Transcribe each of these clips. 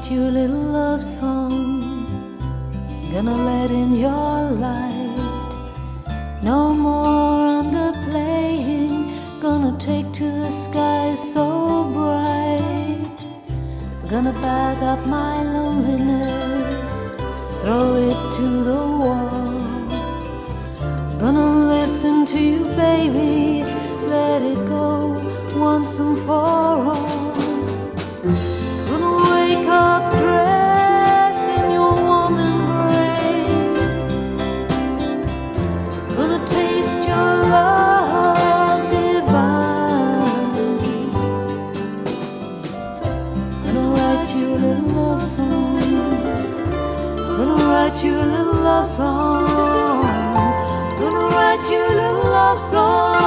write you a little love song, gonna let in your light. No more underplaying, gonna take to the sky so bright. Gonna bag up my loneliness, throw it to the wall. Gonna listen to you, baby, let it go once and for all. Gonna wake up dressed in your warm embrace. Gonna taste your love divine. Gonna write you a little love song. Gonna write you a little love song. Gonna write you a little love song.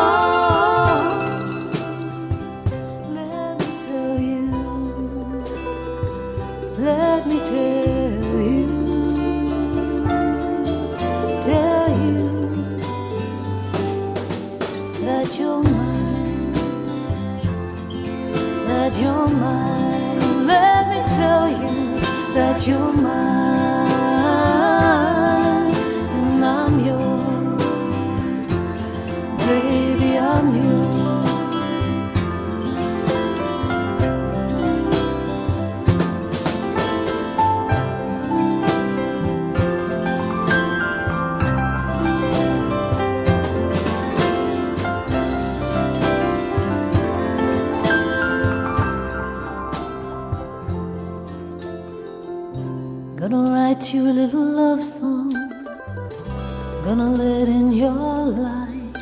Let me tell you that you're mine, that you're mine. Let me tell you that you're mine, and I'm yours, baby, I'm yours. Gonna write you a little love song, gonna let in your light.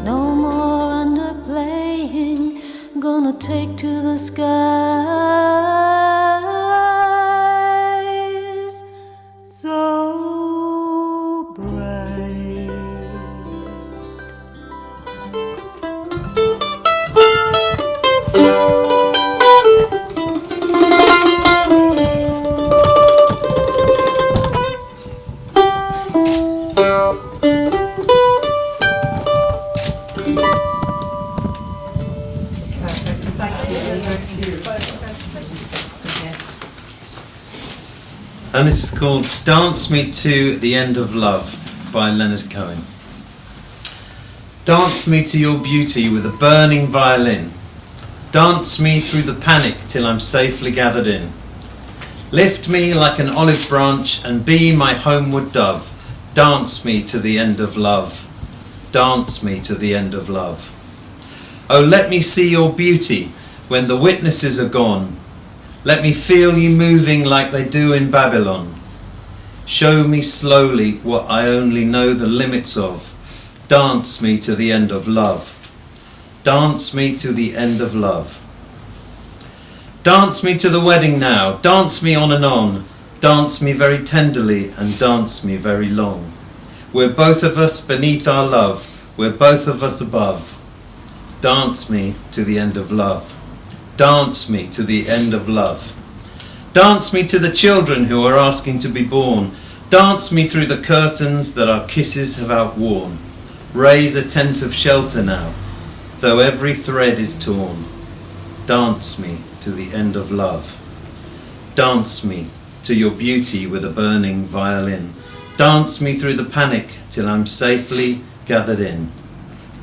No more underplaying, gonna take to the skies so bright. And this is called Dance Me to the End of Love by Leonard Cohen. Dance me to your beauty with a burning violin. Dance me through the panic till I'm safely gathered in. Lift me like an olive branch and be my homeward dove. Dance me to the end of love. Dance me to the end of love. Oh, let me see your beauty when the witnesses are gone. Let me feel you moving like they do in Babylon. Show me slowly what I only know the limits of. Dance me to the end of love. Dance me to the end of love. Dance me to the wedding now. Dance me on and on. Dance me very tenderly and dance me very long. We're both of us beneath our love. We're both of us above. Dance me to the end of love. Dance me to the end of love. Dance me to the children who are asking to be born. Dance me through the curtains that our kisses have outworn. Raise a tent of shelter now, though every thread is torn. Dance me to the end of love. Dance me to your beauty with a burning violin. Dance me through the panic till I'm safely gathered in.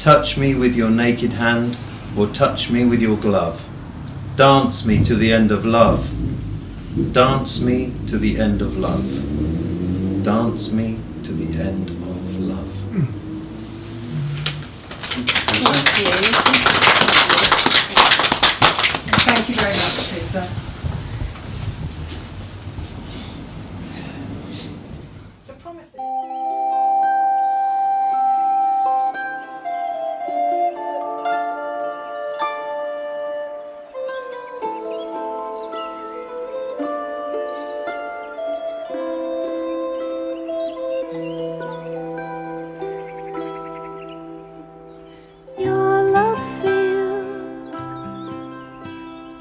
Touch me with your naked hand or touch me with your glove. Dance me to the end of love. Dance me to the end of love. Dance me to the end of love. Thank you. Thank you very much, Peter. The promises.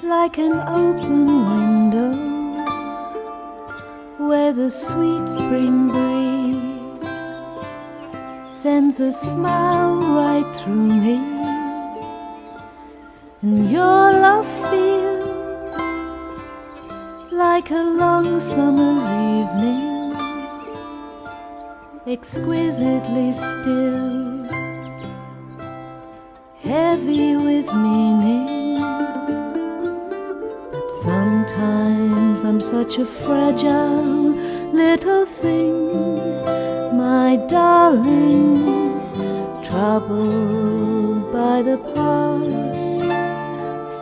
Like an open window where the sweet spring breeze sends a smile right through me, and your love feels like a long summer's evening, exquisitely still, heavy with meaning. But sometimes I'm such a fragile little thing, my darling, troubled by the past,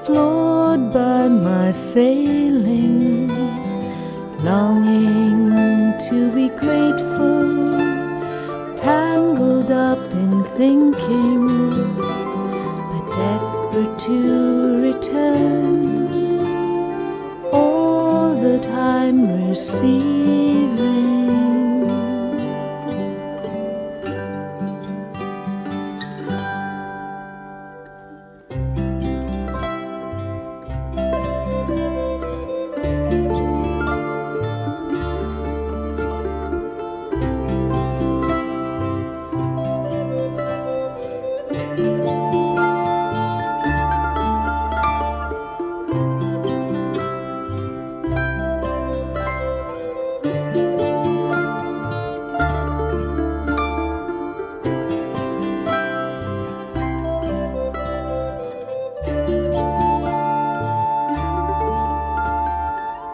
floored by my failings, longing to be grateful, tangled up in thinking, but desperate to return all that I'm receiving.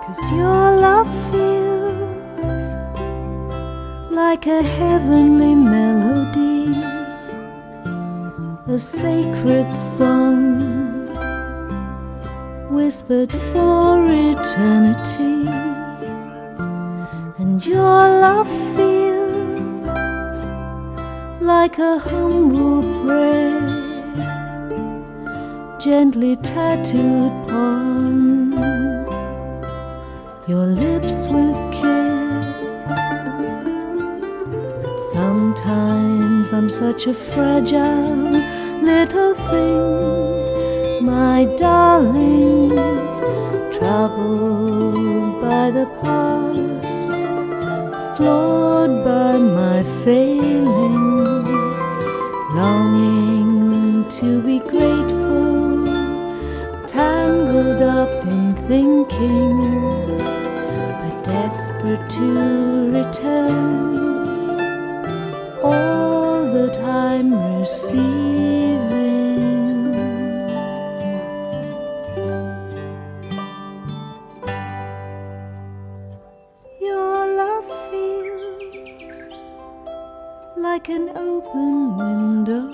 'Cause your love feels like a heavenly melody, a sacred song whispered for eternity. And your love feels like a humble prayer, gently tattooed upon your lips with care. But sometimes I'm such a fragile little thing, my darling, troubled by the past, floored by my failings, longing to be grateful, tangled up in thinking, but desperate to return all that I'm receiving. Your love feels like an open window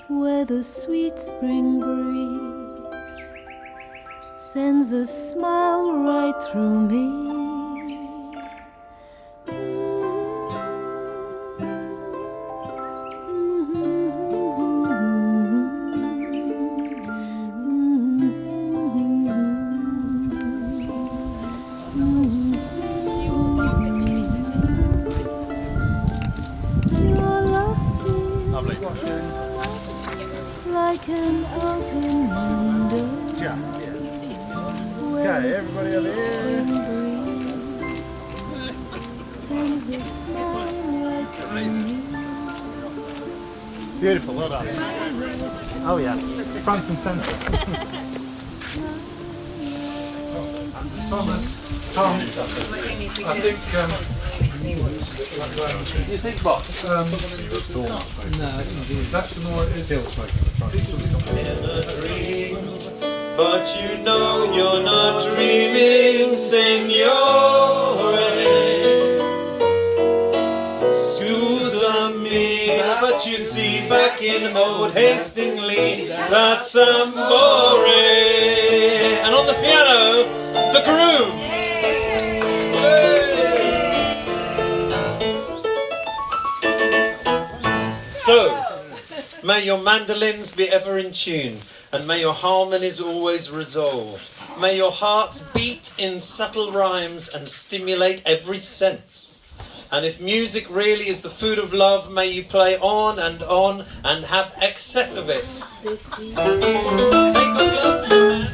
where the sweet spring breeze sends a smile right through me. Your love feels like an open window. Okay, everybody over here. Sends a smile right through me. Beautiful, well done. Oh yeah, front and centre. Thomas, Tom, I think, You think what? that's more, is But you know you're not dreaming, signore. Scusa me, but you see, back in old Hastingly, that's amore. And on the piano, the groom. So, may your mandolins be ever in tune, and may your harmonies always resolve. May your hearts beat in subtle rhymes and stimulate every sense. And if music really is the food of love, may you play on and have excess of it. Take a glass in your hand.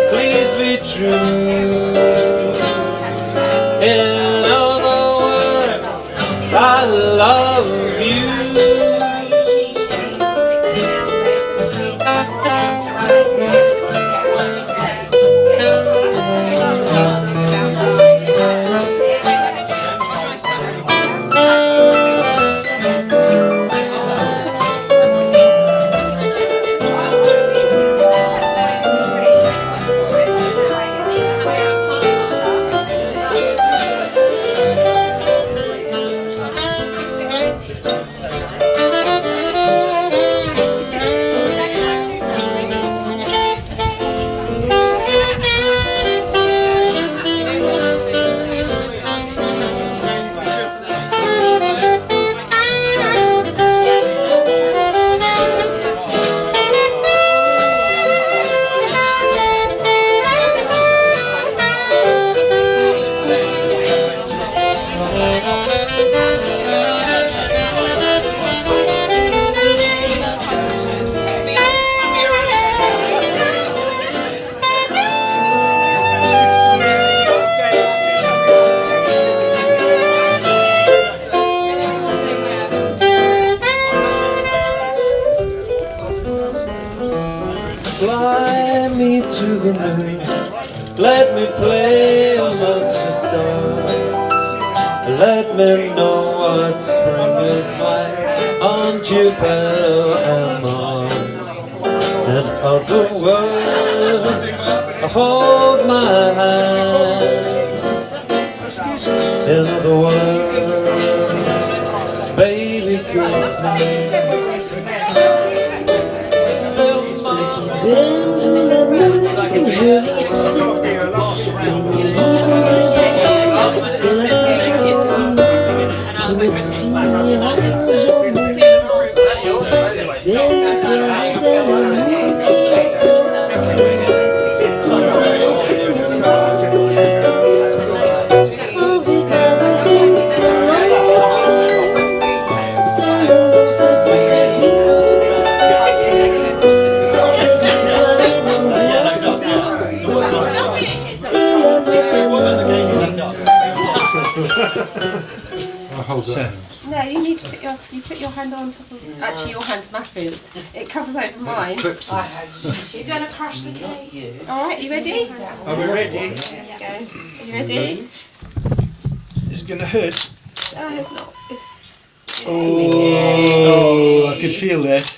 Please be true. In other words, I love you. Fly me to the moon, let me play amongst the stars. Let me know what spring is like on Jupiter and Mars. In other words, hold my hand. In other words, baby, kiss me. No, you need to put your hand on top of. Actually, your hand's massive. It covers over mine. You're going to crush the cake. All right, you ready? Are we ready? There you go. Are you ready? Is it going to hurt? I hope not. Oh, I could feel that.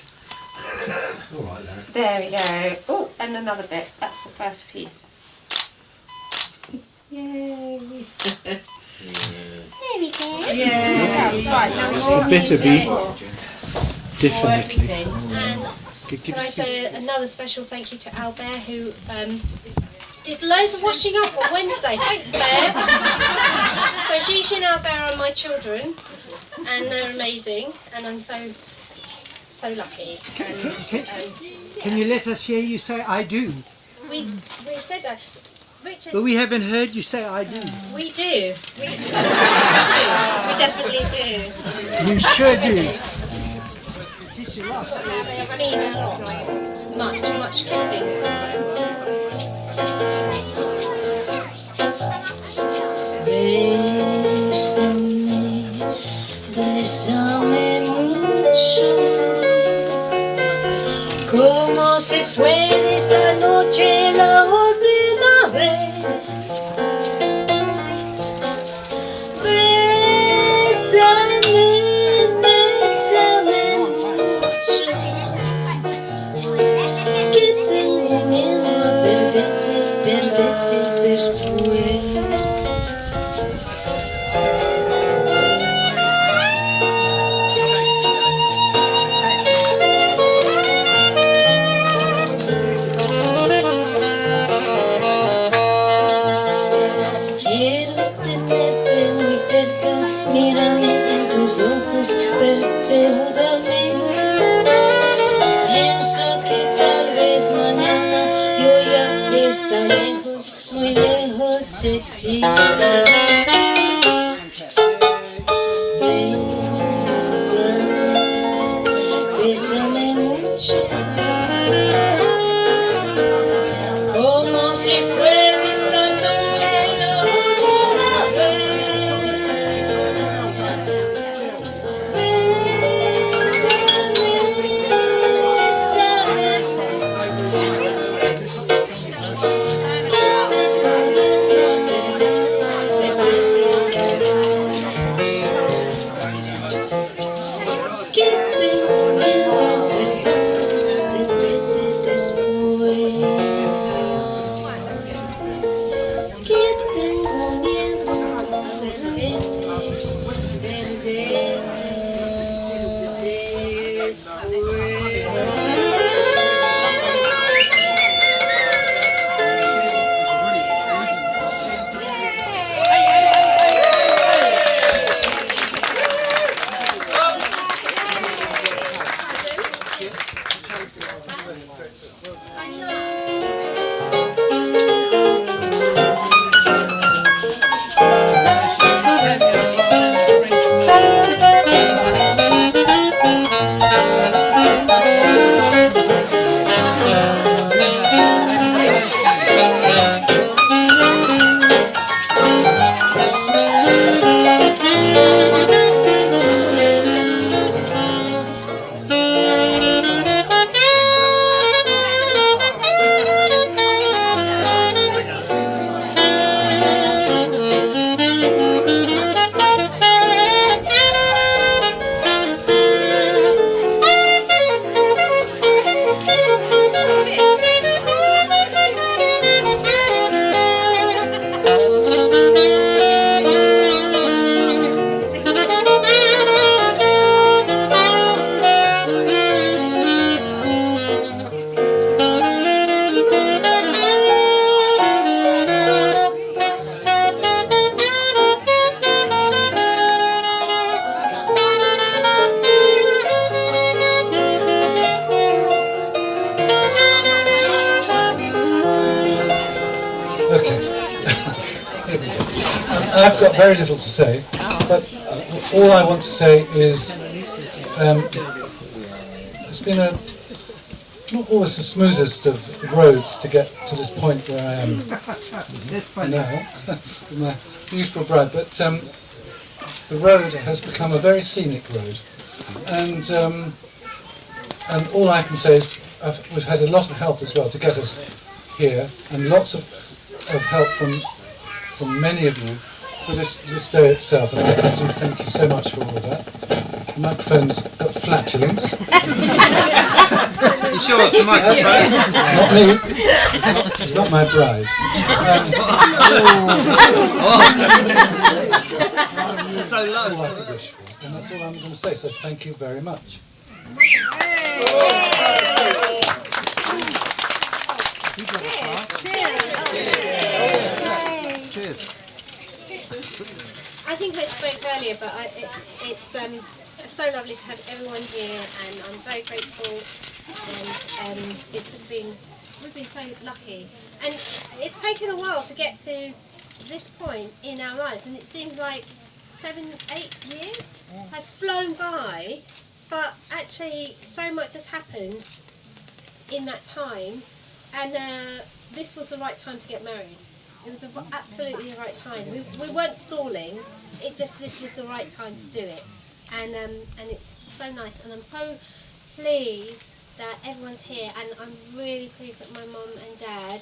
There we go. Oh, and another bit. That's the first piece. Yay. There we go. Yeah. Right, now A bit of me. Definitely. Can I say another special thank you to Albert, who did loads of washing up on Wednesday. Thanks, Claire. So Gigi and Albert are my children, and they're amazing, and I'm so lucky. And Can you let us hear you say I do? we said Richard, But we haven't heard you say I do. we do. We definitely do. You should do. Kiss me a lot. Much kissing. Bésame mucho, como si fuera esta noche la última vez. Bésame, bésame mucho, que tengo miedo a perderte después. Quiero tenerte muy cerca, mírame en tus ojos, verte junto a mí. Pienso que tal vez mañana yo ya estaré lejos, muy lejos de ti. Bésame mucho, como si fuera esta noche la última vez. Que tengo miedo a perderte después. Que tengo miedo a perderte I've got very little to say, but all I want to say is it's been not always the smoothest of roads to get to this point where I am now, with my beautiful bride, but the road has become a very scenic road, and all I can say is we've had a lot of help as well to get us here, and lots of help from many of you for this day itself, and I do thank you so much for all of that. The microphone's got flatulence. You sure it's a microphone? It's not me. It's not my bride. So That's all low. I could wish for, and that's all I'm going to say. So thank you very much. Cheers. I think I spoke earlier, but it's so lovely to have everyone here, and I'm very grateful. And it's just been we've been so lucky, and it's taken a while to get to this point in our lives, and it seems like 7, 8 years has flown by, but actually so much has happened in that time, and this was the right time to get married. It was absolutely the right time. We weren't stalling. This was the right time to do it, and it's so nice, and I'm so pleased that everyone's here, and I'm really pleased that my mum and dad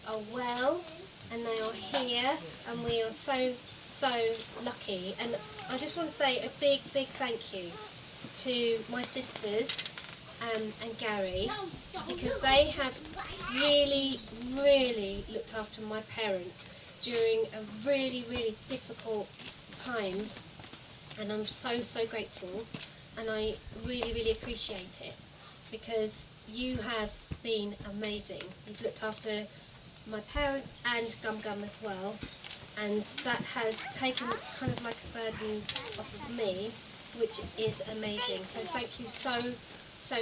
are well, and they are here, and we are so lucky. And I just want to say a big thank you to my sisters and Gary, because they have really looked after my parents during a really difficult time, and I'm so grateful, and I really appreciate it, because you have been amazing. You've looked after my parents and Gum as well, and that has taken kind of like a burden off of me, which is amazing. So thank you so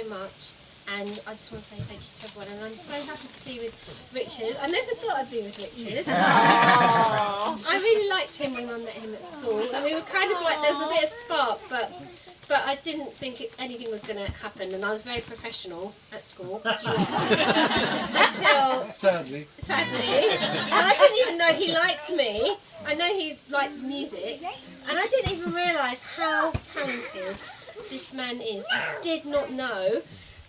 much, and I just want to say thank you to everyone, and I'm so happy to be with Richard. I never thought I'd be with Richard. I really liked him when I met him at school, and we were kind of like, there's a bit of spark, but I didn't think anything was going to happen, and I was very professional at school, as you are, until... Sadly. And I didn't even know he liked me. I know he liked music, and I didn't even realise how talented this man is. I did not know,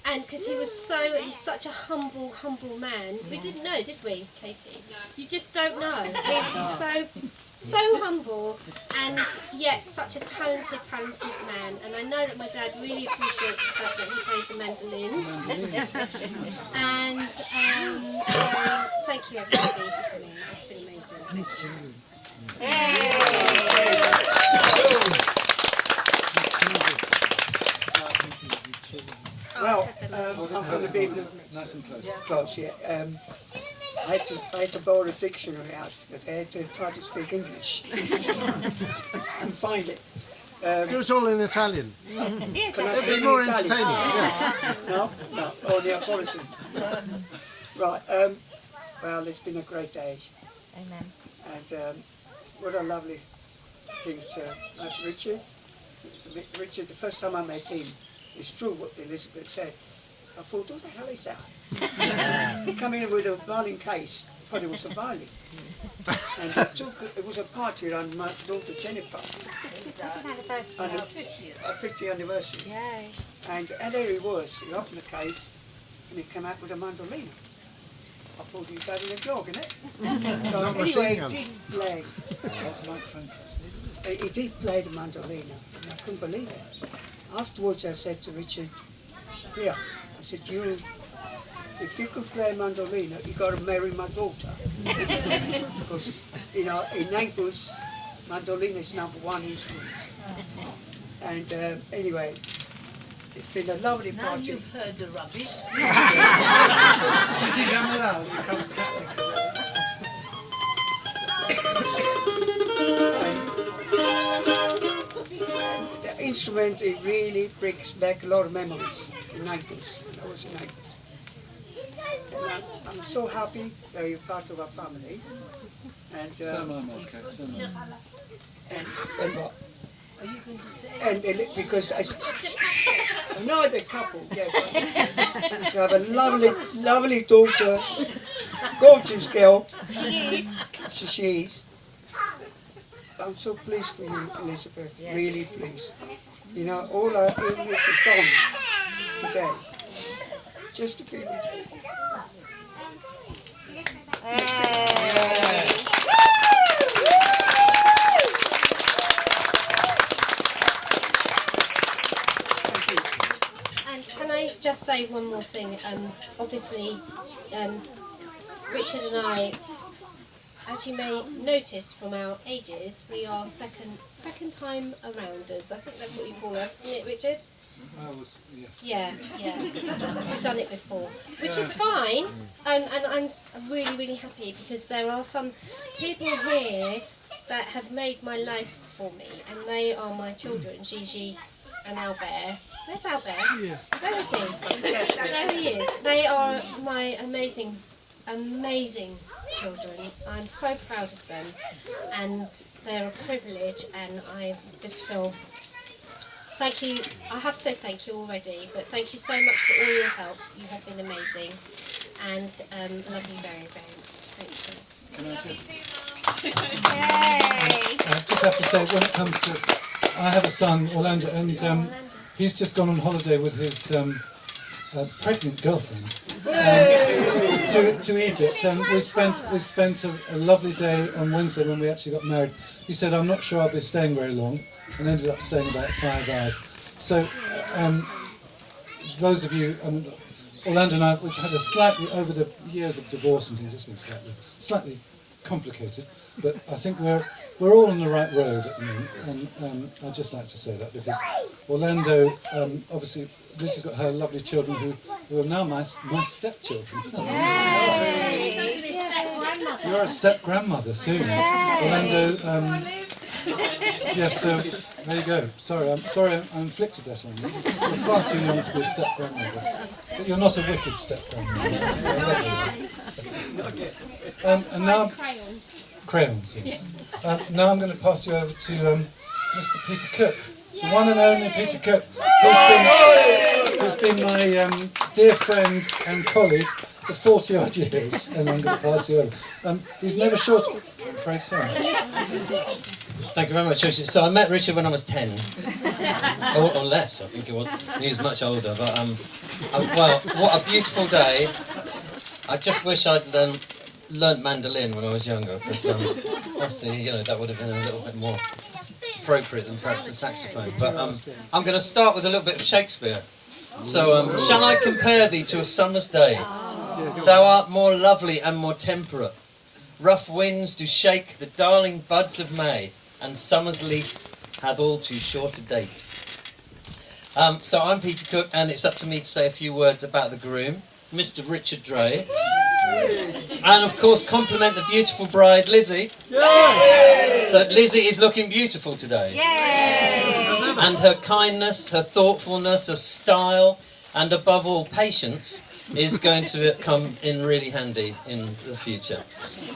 and because he's such a humble man. We didn't know, did we, Katie? You just don't know. He's so humble, and yet such a talented man. And I know that my dad really appreciates the fact that he plays the mandolin. And so thank you everybody for coming. It's been amazing. Thank you. Well, I'm going to be Nice and close. close, yeah. I had to borrow a dictionary out today to try to speak English. Couldn't find it. Do it all in Italian. Can I It'd speak be more in Italian? entertaining. Yeah. No, or Neapolitan. Right, well, it's been a great day. Amen. And what a lovely thing to have Richard. Richard, the first time I met him, it's true what Elizabeth said. I thought, what the hell is that? He came in with a violin case. I thought it was a violin. And it was a party around my daughter Jennifer. And a 50th anniversary. Yay. And there he was. He opened the case and he came out with a mandolin. I thought he was having a jog, innit? So anyway, he did play the mandolin, and I couldn't believe it. Afterwards I said to Richard, here, I said, if you could play mandolin, you got to marry my daughter. Because, in Naples, mandolin is #1 instrument. And anyway, it's been a lovely party. Now you've heard the rubbish. becomes tactical. The instrument, it really brings back a lot of memories in Naples, when I was in Naples. And I'm so happy that you're part of our family. And, So am I, okay, so am I. and what? Are you going to say? And because I'm not a couple, yeah, but I have a lovely daughter, gorgeous girl. She is. I'm so pleased for you, Elizabeth, really pleased. All our English is gone today, just to be with you. And can I just say one more thing? Obviously, Richard and I, as you may notice from our ages, we are second time arounders. I think that's what you call us, isn't it, Richard? Yeah. We've done it before, which is fine, and I'm really happy, because there are some people here that have made my life for me, and they are my children, Gigi and Albert. Where's Albert? Yeah. Where is he? There he is. They are my amazing children. I'm so proud of them, and they're a privilege, and I just feel thank you. I have said thank you already, but thank you so much for all your help. You have been amazing, and love you very, very much. Thank you. Can I just have to say, when it comes to, I have a son, Orlando, and he's just gone on holiday with his pregnant girlfriend to Egypt, and we spent a lovely day on Wednesday when we actually got married. He said, "I'm not sure I'll be staying very long," and ended up staying about 5 hours. So those of you, Orlando and I, we've had a slightly, over the years of divorce and things, it's been slightly complicated, but I think we're all on the right road at the moment, and I'd just like to say that, because Orlando, obviously, Lizzy's got her lovely children who are now my stepchildren. You're a step-grandmother soon. Orlando, yes, so there you go. Sorry, I inflicted that on you. You're far too young to be a step-grandmother. But you're not a wicked step-grandmother. And now... Crayons, yes. Now I'm going to pass you over to Mr. Peter Cook, the one and only Peter Cook, who's been my dear friend and colleague for 40 odd years, and I'm going to pass you over. He's never short. I'm afraid so. Thank you very much, Richard. So I met Richard when I was 10, or less, I think it was. He was much older, but well, what a beautiful day. I just wish I'd learnt mandolin when I was younger, because obviously, that would have been a little bit more appropriate than perhaps the saxophone. But I'm going to start with a little bit of Shakespeare. So, shall I compare thee to a summer's day? Thou art more lovely and more temperate. Rough winds do shake the darling buds of May, and summer's lease hath all too short a date. So I'm Peter Cook, and it's up to me to say a few words about the groom, Mr. Richard Dray. And of course compliment the beautiful bride, Lizzy. Yay! So Lizzy is looking beautiful today. Yay! And her kindness, her thoughtfulness, her style, and above all patience is going to come in really handy in the future.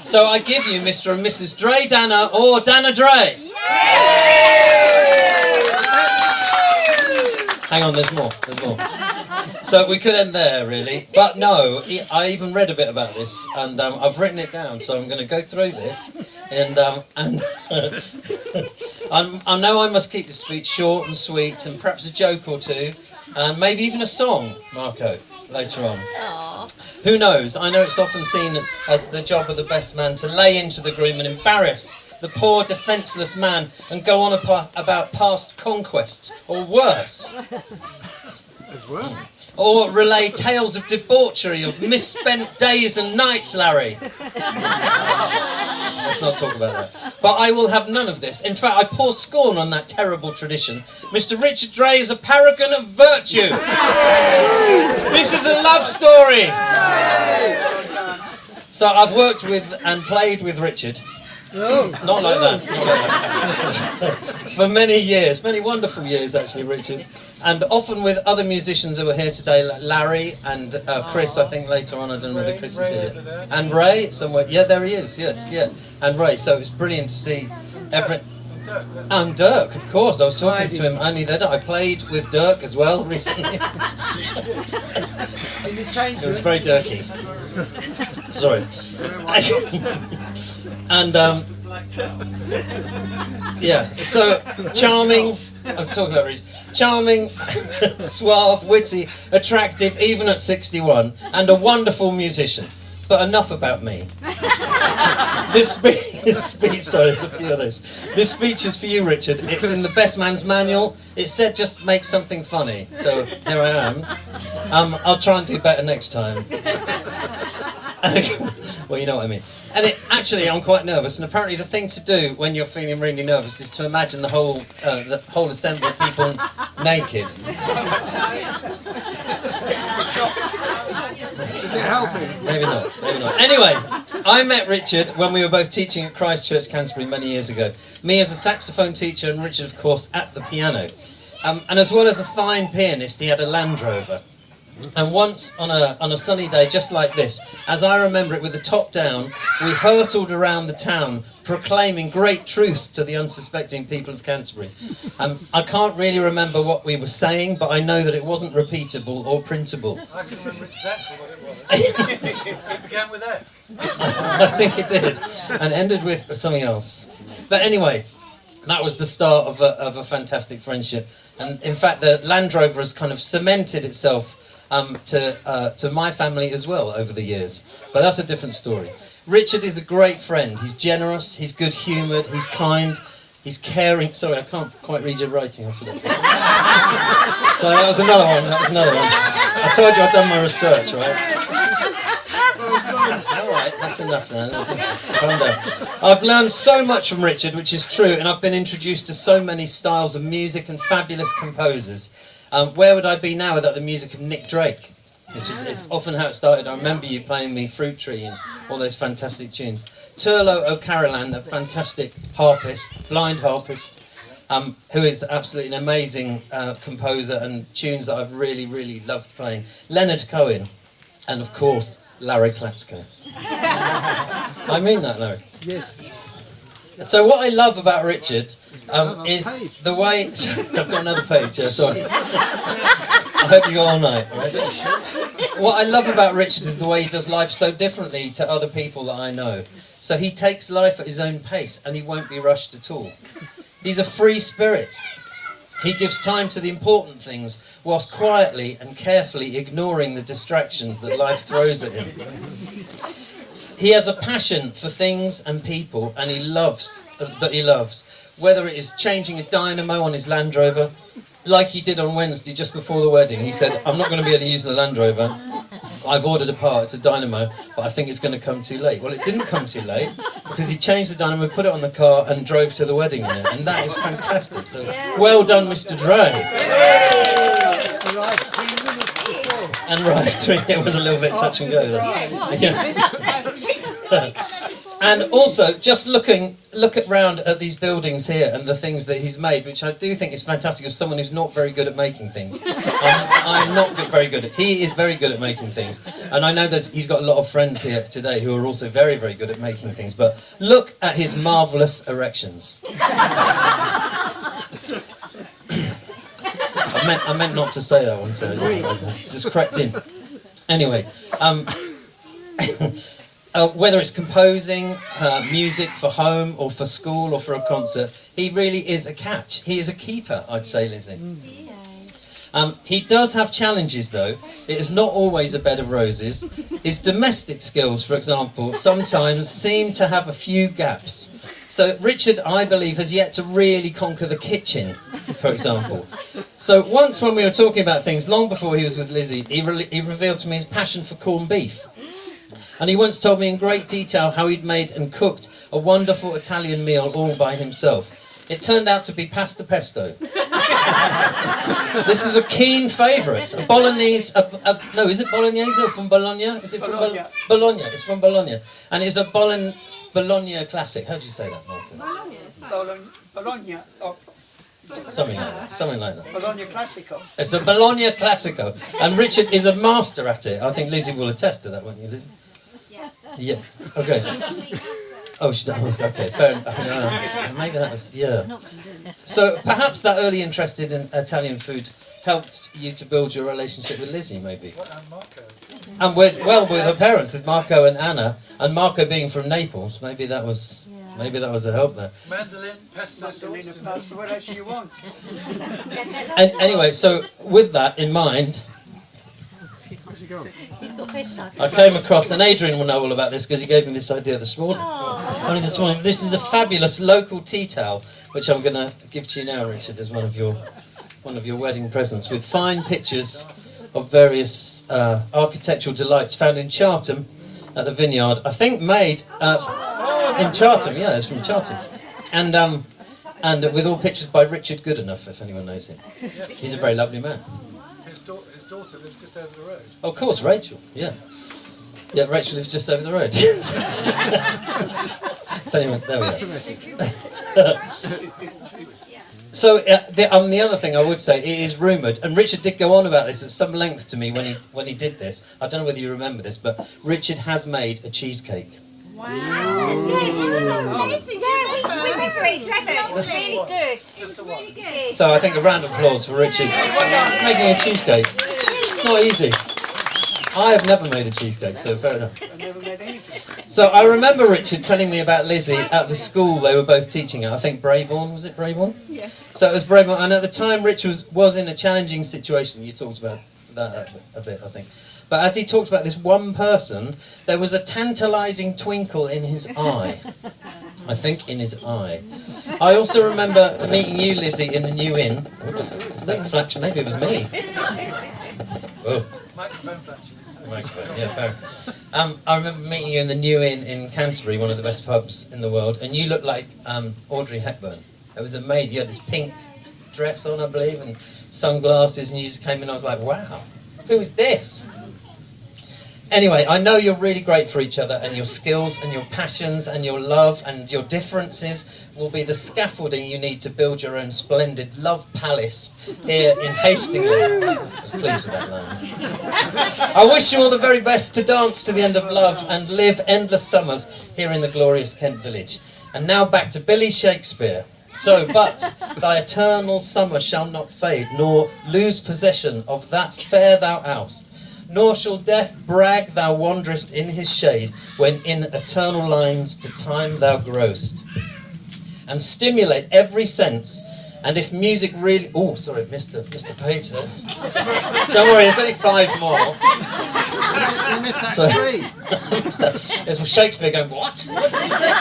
So I give you Mr. and Mrs. Dray Dana, or Dana Dray. Hang on, there's more. So we could end there, really. But no, I even read a bit about this, and I've written it down, so I'm going to go through this. And I know I must keep the speech short and sweet, and perhaps a joke or two, and maybe even a song, Marco, later on. Aww. Who knows? I know it's often seen as the job of the best man to lay into the groom and embarrass the poor defenceless man and go on about past conquests, or worse. It's worse. Or relay tales of debauchery, of misspent days and nights, Larry. Let's not talk about that. But I will have none of this. In fact, I pour scorn on that terrible tradition. Mr. Richard Dray is a paragon of virtue. This is a love story. So I've worked with and played with Richard. Not like that. For many years, many wonderful years actually, Richard, and often with other musicians who are here today, like Larry and Chris. I think later on, I don't know whether Chris is here, and Ray somewhere. Yeah, there he is. Yes, yeah, and Ray. So it's brilliant to see every. And Dirk, of course. I was talking to him only that I played with Dirk as well recently. It was very Dirky. Sorry. And yeah, so charming. I'm talking about Richard. Charming, suave, witty, attractive, even at 61, and a wonderful musician. But enough about me. This speech, sorry, there's a few of those. This speech is for you, Richard. It's in the Best Man's Manual. It said just make something funny. So here I am. I'll try and do better next time. Well, you know what I mean. And actually, I'm quite nervous, and apparently the thing to do when you're feeling really nervous is to imagine the whole assembly of people naked. Is it helping? Maybe not. Anyway, I met Richard when we were both teaching at Christ Church, Canterbury many years ago. Me as a saxophone teacher, and Richard, of course, at the piano. And as well as a fine pianist, he had a Land Rover. And once on a sunny day just like this, as I remember it with the top down, we hurtled around the town proclaiming great truths to the unsuspecting people of Canterbury. I can't really remember what we were saying, but I know that it wasn't repeatable or printable. I can remember exactly what it was. It began with F. I think it did, and ended with something else. But anyway, that was the start of a fantastic friendship. And in fact, the Land Rover has kind of cemented itself to my family as well over the years. But that's a different story. Richard is a great friend. He's generous, he's good-humoured, he's kind, he's caring. Sorry, I can't quite read your writing after that. So that was another one. I told you I'd done my research, right? All right, that's enough now. Calm down. I've learned so much from Richard, which is true, and I've been introduced to so many styles of music and fabulous composers. Where would I be now without the music of Nick Drake? Which is often how it started. I remember you playing me Fruit Tree and all those fantastic tunes. Turlo O'Carolan, a fantastic harpist, blind harpist, who is absolutely an amazing composer and tunes that I've really, really loved playing. Leonard Cohen, and of course, Larry Klatsko. I mean that, Larry. Yes. So what I love about Richard is the way... I've got another page, yeah, sorry. I hope you go all night, right? What I love about Richard is the way he does life so differently to other people that I know. So he takes life at his own pace and he won't be rushed at all. He's a free spirit. He gives time to the important things whilst quietly and carefully ignoring the distractions that life throws at him. He has a passion for things and people, and he loves, whether it is changing a dynamo on his Land Rover, like he did on Wednesday just before the wedding. He said, I'm not going to be able to use the Land Rover. I've ordered a part, it's a dynamo, but I think it's going to come too late. Well, it didn't come too late, because he changed the dynamo, put it on the car, and drove to the wedding in it. And that is fantastic. So, well done, Mr. Dre. And right, it was a little bit touch and go there. Yeah. And also, just look around at these buildings here and the things that he's made, which I do think is fantastic as someone who's not very good at making things. I'm not very good at. He is very good at making things, and I know he's got a lot of friends here today who are also very, very good at making things. But look at his marvellous erections. I meant not to say that one, so it's just crept in. Anyway. Whether it's composing music for home or for school or for a concert, he really is a catch. He is a keeper, I'd say, Lizzie. He does have challenges, though. It is not always a bed of roses. His domestic skills, for example, sometimes seem to have a few gaps. So Richard, I believe, has yet to really conquer the kitchen, for example. So once when we were talking about things, long before he was with Lizzie, he revealed to me his passion for corned beef. And he once told me in great detail how he'd made and cooked a wonderful Italian meal all by himself. It turned out to be pasta pesto. This is a keen favourite. A bolognese... no, is it bolognese or from Bologna? Is it from Bologna? Bologna. It's from Bologna. And it's a Bologna classic. How do you say that, Marco? Bologna. Something like that. Bologna Classico. It's a Bologna Classico. And Richard is a master at it. I think Lizzie will attest to that, won't you, Lizzie? Yeah. Okay. Oh, she does. Okay, fair enough. Maybe that was, yeah. So perhaps that early interest in Italian food helped you to build your relationship with Lizzie, maybe. And Marco. And with her parents, with Marco and Anna, and Marco being from Naples, maybe that was a help there. Mandolin, pesto sauce. Pasta, what else do you want? And anyway, so with that in mind, I came across, and Adrian will know all about this because he gave me this idea this morning. Only this morning. This is a fabulous local tea towel, which I'm going to give to you now, Richard, as one of your wedding presents, with fine pictures of various architectural delights found in Chartham at the Vineyard. I think made in Chartham. Yeah, it's from Chartham, and with all pictures by Richard Goodenough, if anyone knows him. He's a very lovely man. His daughter lives just over the road. Oh, of course, Rachel. Yeah, Rachel lives just over the road. Anyway, there we go. So the other thing I would say, it is rumoured, and Richard did go on about this at some length to me when he did this. I don't know whether you remember this, but Richard has made a cheesecake. Wow. Yes, it was amazing. Yeah, we remember it. It was really good. It was really good. So I think a round of applause for Richard making a cheesecake. It's not easy. I have never made a cheesecake, so fair enough. I never made anything. So I remember Richard telling me about Lizzy at the school they were both teaching at. I think Brabourne, was it Brabourne? Yeah. So it was Brabourne, and at the time Richard was in a challenging situation. You talked about that a bit, I think. But as he talked about this one person, there was a tantalising twinkle in his eye. I think in his eye. I also remember meeting you, Lizzy, in the New Inn. Oops, is that flash? Maybe it was me. Oh. Microphone flash. Microphone, yeah, fair. I remember meeting you in the New Inn in Canterbury, one of the best pubs in the world, and you looked like Audrey Hepburn. It was amazing. You had this pink dress on, I believe, and sunglasses, and you just came in and I was like, wow, who is this? Anyway, I know you're really great for each other, and your skills and your passions and your love and your differences will be the scaffolding you need to build your own splendid love palace here in Hastings. Pleased with that line. I wish you all the very best to dance to the end of love and live endless summers here in the glorious Kent village. And now back to Billy Shakespeare. So, but thy eternal summer shall not fade, nor lose possession of that fair thou oust. Nor shall death brag thou wanderest in his shade, when in eternal lines to time thou growest. And stimulate every sense, and if music really... Oh, sorry, Mr. Peter. Don't worry, there's only 5 more. You missed that 3. There's Shakespeare going, what? What did he say?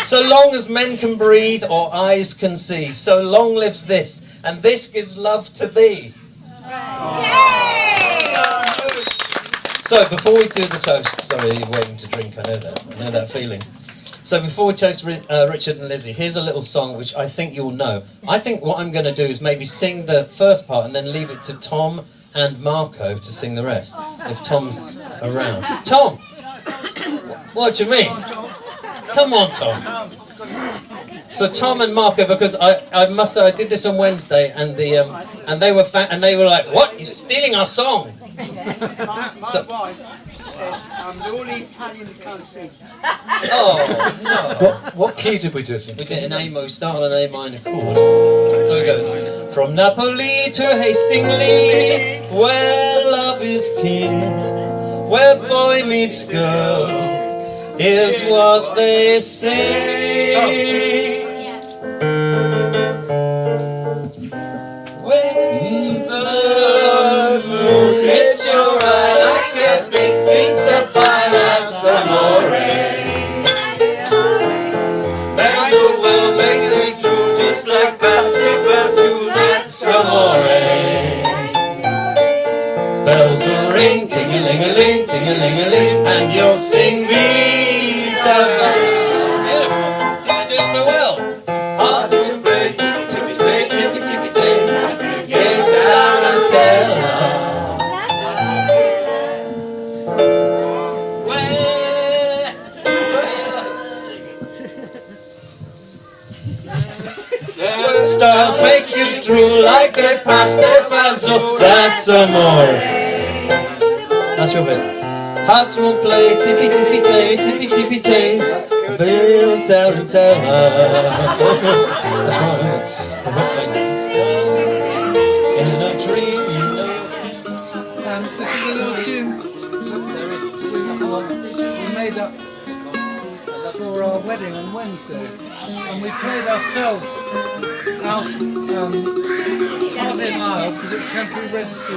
So long as men can breathe or eyes can see, so long lives this, and this gives love to thee. So, before we do the toast, sorry, you're waiting to drink, I know that feeling. So, before we toast Richard and Lizzy, here's a little song which I think you'll know. I think what I'm going to do is maybe sing the first part and then leave it to Tom and Marco to sing the rest, if Tom's around. Tom! What do you mean? Come on, Tom. So Tom and Marco, because I must say I did this on Wednesday, and they were like, "What? You're stealing our song?" My wife says I'm the only Italian who can't sing. Oh no! What key did we do it in? We did an A. We started on an A minor chord. So it goes: from Napoli to Hastings, where love is king, where boy meets girl, is what they say. When the moon hits your eye like a big pizza pie, that's amore. Then the world makes you through just like pasta, that's amore. Bells will ring, ting-a-ling-a-ling, ting-a-ling-a-ling, and you'll sing Vita. Beautiful. See, I do so well. Hearts will break, tippy-tay, tippy-tippy-tay. Get down and tell her. The stars make you drool like a pasta, that's amore. That's your bit. Hearts won't play, tippy tippy tay, tippy tippy tay. Bill, tell and tell her. That's right. In a dream, you know. This is a little tune we made up for our wedding on Wednesday, and we played ourselves out in Isle because it was Canterbury Register.